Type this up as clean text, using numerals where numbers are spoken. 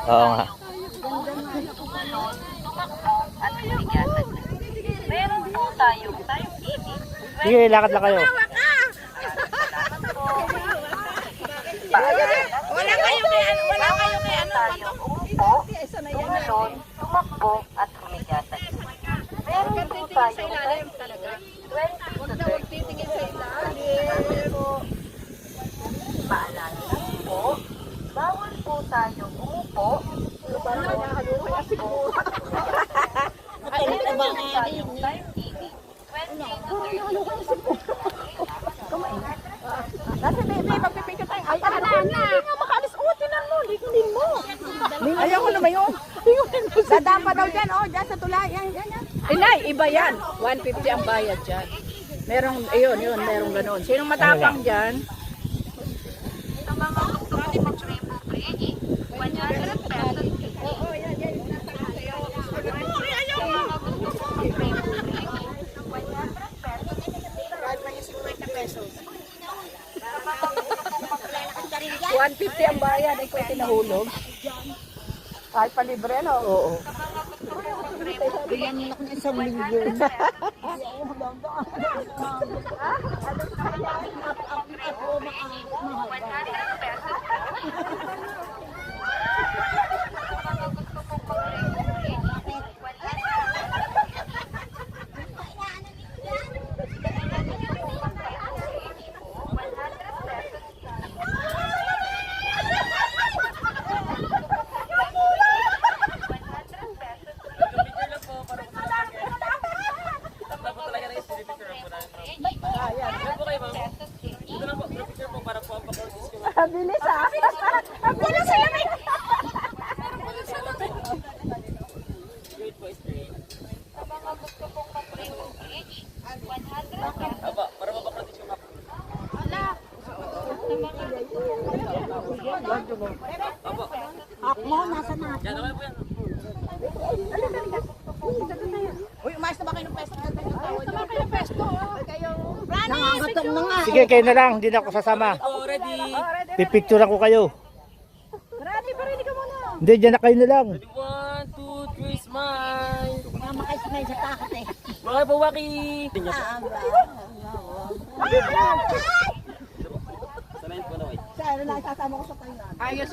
Oo nga. At bigatan. Meron po tayong TV. Sige, lakad lang kayo. Wala kayo kay ano, umupo, tumalon, tumakbo, at humigatan. Meron po tayong 20 to 30 paalala po, bawal po tayong umupo, tumalon, tumakbo, at meron po tayong TV. 20 to 30. Kasi may magpipicture tayo. Ay, hindi nga makaalis. Oo, tinan mo. Lingunin mo. Ayaw ko naman yun. Lingunin mo. Dadaan pa daw dyan. Oh, dyan sa tulay. Yan. Inay, iba yan. 150 ang bayad dyan. Merong, yun, merong ganun. Sinong matapang dyan? Sa mga gusto mong mag-rainbow bridge, 100 pesos. Oo, yan. Sa mga gusto mong mag-rainbow bridge, 100 pesos. 150 ang bayad. Ikaw tinahulog. Kahit palibre, no? Oo. Bigyan nila ko ng isang milyon. Bilis ah. Ang bilis sila may. Sa mga gusto pong mag-rainbow bridge, 100 pesos. Aba, para mapakladis yung map. Akmo, nasa na? Yan naman po yan. Uy, umayos na ba kayo ng pesto? Umayos na ba kayo ng pesto? Nangangatong na nga. Sige, kayo na lang. Hindi na ako sasama. Oh, ready. Pipicturean ko kayo. Ready ka muna. Hindi, dyan na kayo na lang. 1, 2, 3, smile. Mama kayo sinay sa takot eh. Mga bawaki. Sa line po na, wait. Saan na lang sasama ko sa Thailand? Ayos